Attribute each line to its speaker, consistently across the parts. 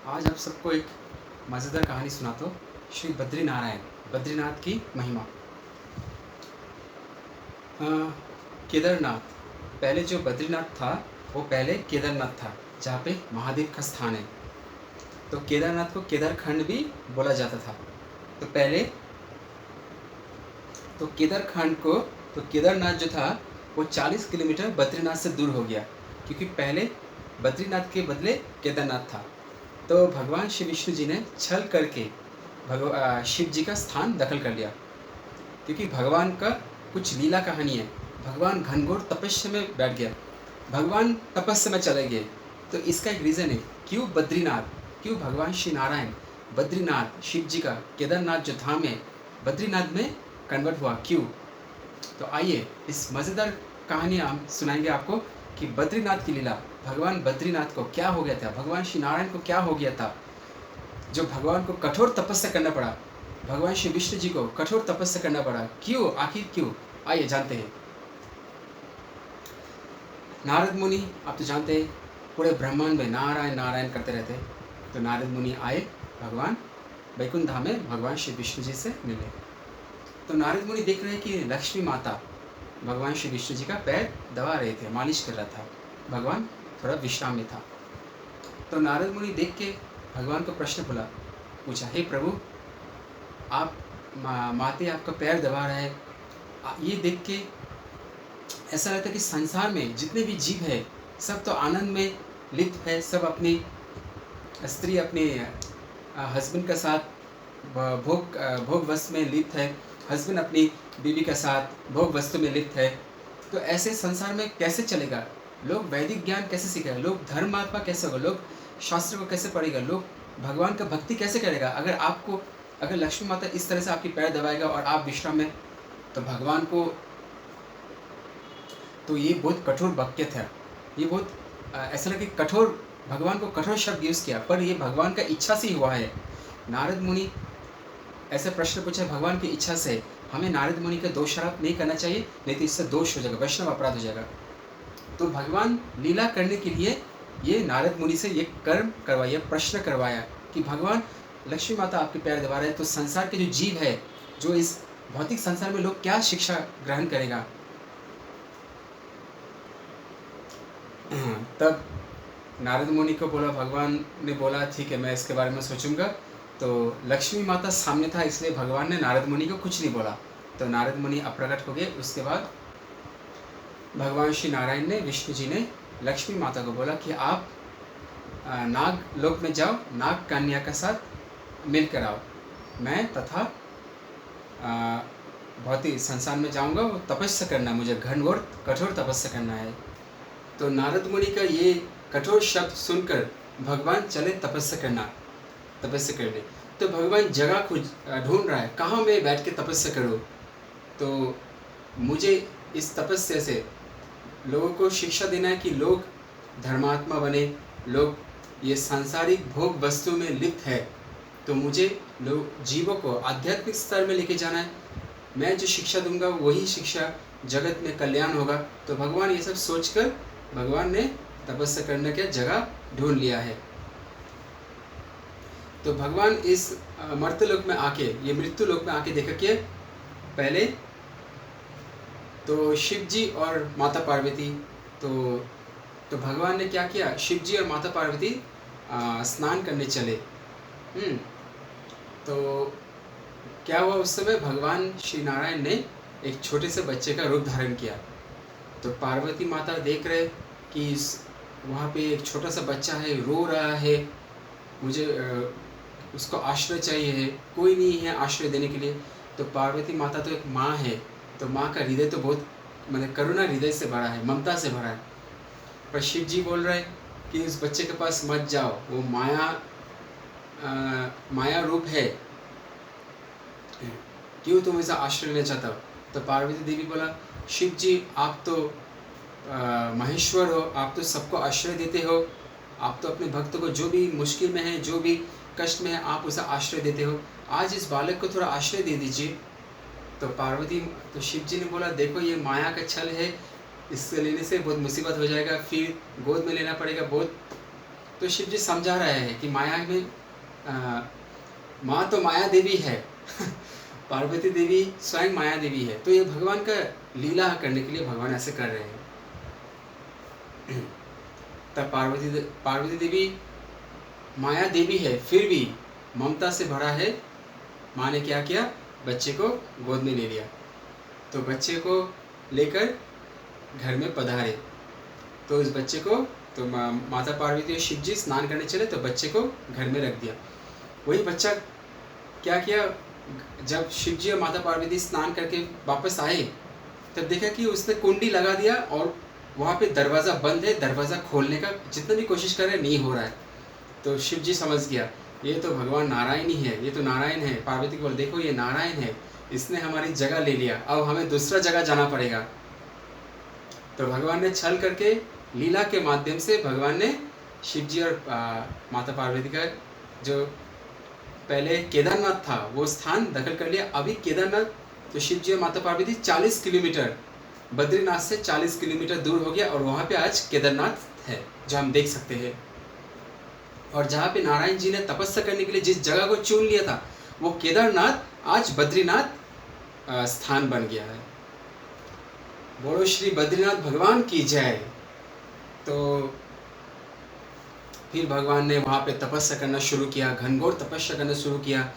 Speaker 1: आज आप सबको एक मज़ेदार कहानी सुनाता हूँ। श्री बद्रीनारायण, बद्रीनाथ की महिमा। केदारनाथ, पहले जो बद्रीनाथ था वो पहले केदारनाथ था, जहाँ पे महादेव का स्थान है। तो केदारनाथ को केदारखंड भी बोला जाता था। तो पहले तो केदारखंड को तो केदारनाथ जो था वो 40 किलोमीटर बद्रीनाथ से दूर हो गया, क्योंकि पहले बद्रीनाथ के बदले केदारनाथ था। तो भगवान श्री विष्णु जी ने छल करके शिव जी का स्थान दखल कर लिया, क्योंकि भगवान का कुछ लीला कहानी है। भगवान घनघोर तपस्या में बैठ गया, भगवान तपस्या में चले गए। तो इसका एक रीज़न है क्यों बद्रीनाथ, क्यों भगवान श्री नारायण बद्रीनाथ शिव जी का केदारनाथ जो धाम है बद्रीनाथ में कन्वर्ट हुआ, क्यों। तो आइए इस मज़ेदार कहानी हम सुनाएंगे आपको कि बद्रीनाथ की लीला, भगवान बद्रीनाथ को क्या हो गया था, भगवान श्री नारायण को क्या हो गया था जो भगवान को कठोर तपस्या करना पड़ा, भगवान श्री विष्णु जी को कठोर तपस्या करना पड़ा, क्यों, आखिर क्यों। आइए जानते हैं। नारद मुनि, आप तो जानते हैं पूरे ब्रह्मांड में नारायण नारायण करते रहते हैं। तो नारद मुनि आए भगवान वैकुंठ धाम में भगवान श्री विष्णु जी से मिले। तो नारद मुनि देख रहे हैं कि लक्ष्मी माता भगवान श्री विष्णु जी का पैर दबा रहे थे, मालिश कर रहा था। भगवान थोड़ा विश्राम में था। तो नारद मुनि देख के भगवान को प्रश्न पूछा, हे प्रभु, आप माते आपका पैर दबा रहा है। ये देख के ऐसा लगता है कि संसार में जितने भी जीव है सब तो आनंद में लिप्त है, सब अपनी स्त्री अपने हस्बैंड के साथ भोग वस्तु में लिप्त है, हस्बैंड अपनी बीवी के साथ भोग वस्तु में लिप्त है। तो ऐसे संसार में कैसे चलेगा, लोग वैदिक ज्ञान कैसे सीखेगा, लोग धर्मात्मा कैसे होगा, लोग शास्त्र को कैसे पढ़ेगा, लोग भगवान का भक्ति कैसे करेगा। अगर लक्ष्मी माता इस तरह से आपकी पैर दबाएगा और आप विश्राम में, तो भगवान को तो ये बहुत कठोर वाक्य था। ये बहुत ऐसा लगे कठोर, भगवान को कठोर शब्द यूज़ किया, पर ये भगवान का इच्छा से ही हुआ है। नारद मुनि ऐसे प्रश्न पूछा भगवान की इच्छा से। हमें नारद मुनि का दोषारोप नहीं करना चाहिए, नहीं तो इससे दोष हो जाएगा, वैष्णव अपराध हो जाएगा। तो भगवान लीला करने के लिए ये नारद मुनि से ये कर्म करवाया, प्रश्न करवाया कि भगवान लक्ष्मी माता आपके पैर दबा रहे हैं, तो संसार के जो जीव है, जो इस भौतिक संसार में लोग क्या शिक्षा ग्रहण करेगा। तब नारद मुनि को बोला, भगवान ने बोला ठीक है मैं इसके बारे में सोचूंगा। तो लक्ष्मी माता सामने था, इसलिए भगवान ने नारद मुनि को कुछ नहीं बोला। तो नारद मुनि अप्रकट हो गए। उसके बाद भगवान श्री नारायण ने, विष्णु जी ने लक्ष्मी माता को बोला कि आप नाग लोक में जाओ, नाग कन्या के साथ मिल कर आओ, मैं तथा भौतिक संसार में जाऊंगा, वो तपस्या करना, मुझे घनघोर कठोर तपस्या करना है। तो नारद मुनि का ये कठोर शब्द सुनकर भगवान चले तपस्या करने। तो भगवान जगह को ढूंढ रहा है, कहाँ मैं बैठ के तपस्या करूँ। तो मुझे इस तपस्या से लोगों को शिक्षा देना है कि लोग धर्मात्मा बने, लोग ये सांसारिक भोग वस्तु में लिप्त है। तो मुझे लोग जीवों को आध्यात्मिक स्तर में लेके जाना है। मैं जो शिक्षा दूंगा वही शिक्षा जगत में कल्याण होगा। तो भगवान ये सब सोचकर भगवान ने तपस्या करने की जगह ढूंढ लिया है। तो भगवान इस मर्त्यलोक में आके, ये मृत्यु लोक में आके देखा कि पहले तो शिव जी और माता पार्वती, तो भगवान ने क्या किया, शिव जी और माता पार्वती स्नान करने चले। तो क्या हुआ, उस समय भगवान श्री नारायण ने एक छोटे से बच्चे का रूप धारण किया। तो पार्वती माता देख रहे कि वहाँ पे एक छोटा सा बच्चा है, रो रहा है, मुझे उसको आश्रय चाहिए है, कोई नहीं है आश्रय देने के लिए। तो पार्वती माता तो एक माँ है, तो माँ का हृदय तो बहुत मतलब करुणा हृदय से भरा है, ममता से भरा है। पर शिव जी बोल रहे कि उस बच्चे के पास मत जाओ, वो माया रूप है, क्यों तुम ऐसा आश्रय लेना चाहता हो। तो पार्वती देवी बोला, शिव जी आप तो महेश्वर हो, आप तो सबको आश्रय देते हो, आप तो अपने भक्त को जो भी मुश्किल में है, जो भी कष्ट में है, आप उसे आश्रय देते हो, आज इस बालक को थोड़ा आश्रय दे दीजिए। तो शिव जी ने बोला, देखो ये माया का छल है, इससे लेने से बहुत मुसीबत हो जाएगा, फिर गोद में लेना पड़ेगा बहुत। तो शिव जी समझा रहे हैं कि माया में माँ तो माया देवी है पार्वती देवी स्वयं माया देवी है, तो ये भगवान का लीला करने के लिए भगवान ऐसे कर रहे हैं। तब पार्वती देवी माया देवी है, फिर भी ममता से भरा है। माँ ने क्या किया, बच्चे को गोद में ले लिया। तो बच्चे को लेकर घर में पधारे। तो इस बच्चे को तो माता पार्वती और शिव जी स्नान करने चले, तो बच्चे को घर में रख दिया। वही बच्चा क्या किया, जब शिव जी और माता पार्वती स्नान करके वापस आए, तब देखा कि उसने कुंडी लगा दिया और वहाँ पे दरवाज़ा बंद है। दरवाज़ा खोलने का जितना भी कोशिश कर रहे नहीं हो रहा है। तो शिव जी समझ गया ये तो भगवान नारायण ही है, ये तो नारायण है। पार्वती को बोल, देखो ये नारायण है, इसने हमारी जगह ले लिया, अब हमें दूसरा जगह जाना पड़ेगा। तो भगवान ने छल करके लीला के माध्यम से भगवान ने शिव जी और माता पार्वती का जो पहले केदारनाथ था वो स्थान दखल कर लिया। अभी केदारनाथ तो शिव जी और माता पार्वती 40 किलोमीटर, बद्रीनाथ से 40 किलोमीटर दूर हो गया, और वहाँ पे आज केदारनाथ है जो हम देख सकते हैं। और जहाँ पे नारायण जी ने तपस्या करने के लिए जिस जगह को चुन लिया था, वो केदारनाथ आज बद्रीनाथ स्थान बन गया है। बोलो श्री बद्रीनाथ भगवान की जय। तो फिर भगवान ने वहाँ पे तपस्या करना शुरू किया, घनघोर तपस्या करना शुरू किया।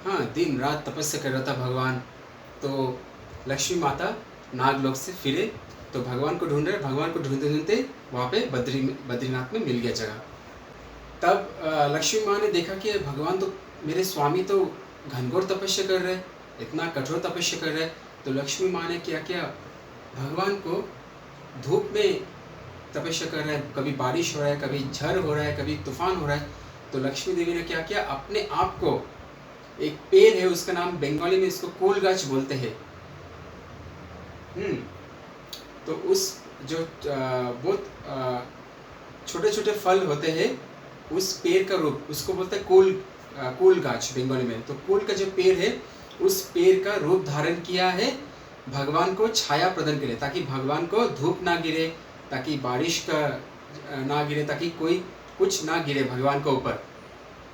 Speaker 1: हाँ, दिन रात तपस्या कर रहा था भगवान। तो लक्ष्मी माता नागलोक से फिरे, तो भगवान को ढूंढ रहे। भगवान को ढूंढते ढूंढते वहाँ पे बद्रीनाथ में मिल गया जगह। तब लक्ष्मी माँ ने देखा कि भगवान तो मेरे स्वामी तो घनघोर तपस्या कर रहे, इतना कठोर तपस्या कर रहे। तो लक्ष्मी माँ ने क्या किया, भगवान को धूप में तपस्या कर रहा है, कभी बारिश हो रहा है, कभी झड़ हो रहा है, कभी तूफान हो रहा है। तो लक्ष्मी देवी ने क्या किया, अपने आप को, एक पेड़ है उसका नाम बंगाली में इसको कोल गाछ बोलते हैं। तो उस जो बहुत छोटे छोटे फल होते हैं, उस पेड़ का रूप उसको बोलते हैं कोल गाछ बंगाली में। तो कोल का जो पेड़ है, उस पेड़ का रूप धारण किया है भगवान को छाया प्रदान के लिए, ताकि भगवान को धूप ना गिरे, ताकि बारिश का ना गिरे, ताकि कोई कुछ ना गिरे भगवान के ऊपर।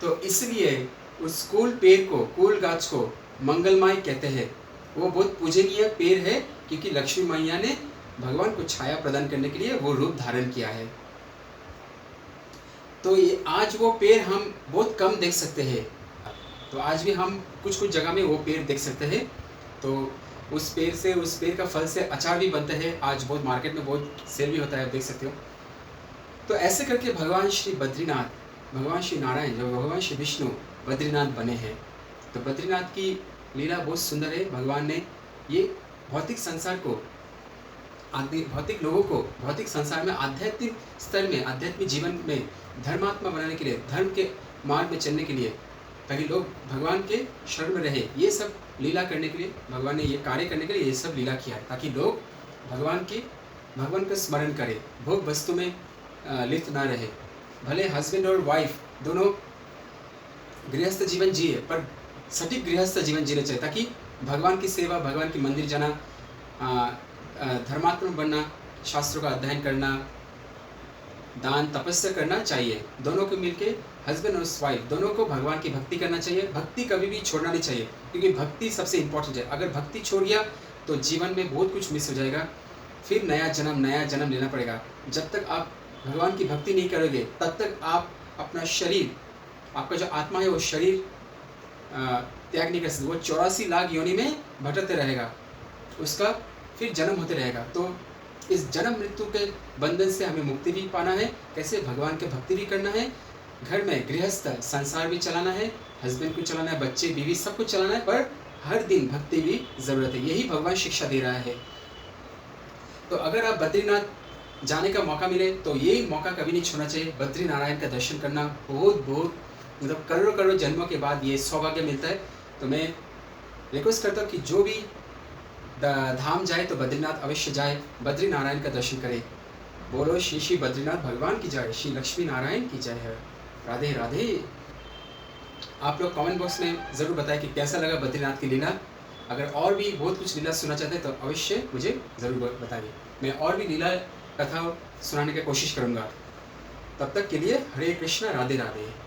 Speaker 1: तो इसलिए उस कोल पेड़ को, कोल गाछ को मंगलमय कहते हैं। वो बहुत पूजनीय पेड़ है, क्योंकि लक्ष्मी मैया ने भगवान को छाया प्रदान करने के लिए वो रूप धारण किया है। तो ये आज वो पेड़ हम बहुत कम देख सकते हैं। तो आज भी हम कुछ कुछ जगह में वो पेड़ देख सकते हैं। तो उस पेड़ का फल से अचार भी बनते हैं। आज बहुत मार्केट में बहुत सेल भी होता है, आप देख सकते हो। तो ऐसे करके भगवान श्री बद्रीनाथ, भगवान श्री नारायण, जो भगवान श्री विष्णु बद्रीनाथ बने हैं। तो बद्रीनाथ की लीला बहुत सुंदर है। भगवान ने ये भौतिक संसार को, भौतिक लोगों को भौतिक संसार में आध्यात्मिक स्तर में, आध्यात्मिक जीवन में धर्मात्मा बनाने के लिए, धर्म के मार्ग में चलने के लिए, ताकि लोग भगवान के शरण में रहे, ये सब लीला करने के लिए भगवान ने ये कार्य करने के लिए ये सब लीला किया है, ताकि लोग भगवान का स्मरण करें, भोग वस्तु में लिप्त ना रहे। भले हस्बैंड और वाइफ दोनों गृहस्थ जीवन जिए, पर सटीक गृहस्थ जीवन जीना चाहिए, ताकि भगवान की सेवा, भगवान की मंदिर जाना, धर्मात्मा बनना, शास्त्रों का अध्ययन करना, दान तपस्या करना चाहिए। दोनों को मिलके, हस्बैंड और वाइफ दोनों को भगवान की भक्ति करना चाहिए। भक्ति कभी भी छोड़ना नहीं चाहिए, क्योंकि भक्ति सबसे इम्पोर्टेंट है। अगर भक्ति छोड़ गया तो जीवन में बहुत कुछ मिस हो जाएगा, फिर नया जन्म लेना पड़ेगा। जब तक आप भगवान की भक्ति नहीं करोगे, तब तक आप अपना शरीर, आपका जो आत्मा है वो शरीर त्याग नहीं कर सकते। वो 84 लाख योनि में भटकते रहेगा, उसका फिर जन्म होते रहेगा। तो इस जन्म मृत्यु के बंधन से हमें मुक्ति भी पाना है। कैसे? भगवान की भक्ति भी करना है, घर में गृहस्थ संसार भी चलाना है, हस्बैंड को चलाना है, बच्चे बीवी सबको चलाना है, पर हर दिन भक्ति भी ज़रूरत है। यही भगवान शिक्षा दे रहा है। तो अगर आप बद्रीनाथ जाने का मौका मिले तो ये मौका कभी नहीं छोड़ना चाहिए। बद्री नारायण का दर्शन करना बहुत मतलब करोड़ों जन्मों के बाद ये सौभाग्य मिलता है। तो मैं रिक्वेस्ट करता हूँ कि जो भी धाम जाए तो बद्रीनाथ अवश्य जाए, बद्री नारायण का दर्शन करे। बोलो श्री श्री बद्रीनाथ भगवान की जय, श्री लक्ष्मी नारायण की जय है। राधे राधे। आप लोग कमेंट बॉक्स में ज़रूर बताएं कि कैसा लगा बद्रीनाथ की लीला। अगर और भी बहुत कुछ लीला सुनना चाहते हैं तो अवश्य मुझे ज़रूर बताइए, मैं और भी लीला कथा सुनाने की कोशिश करूँगा। तब तक के लिए हरे कृष्णा, राधे राधे।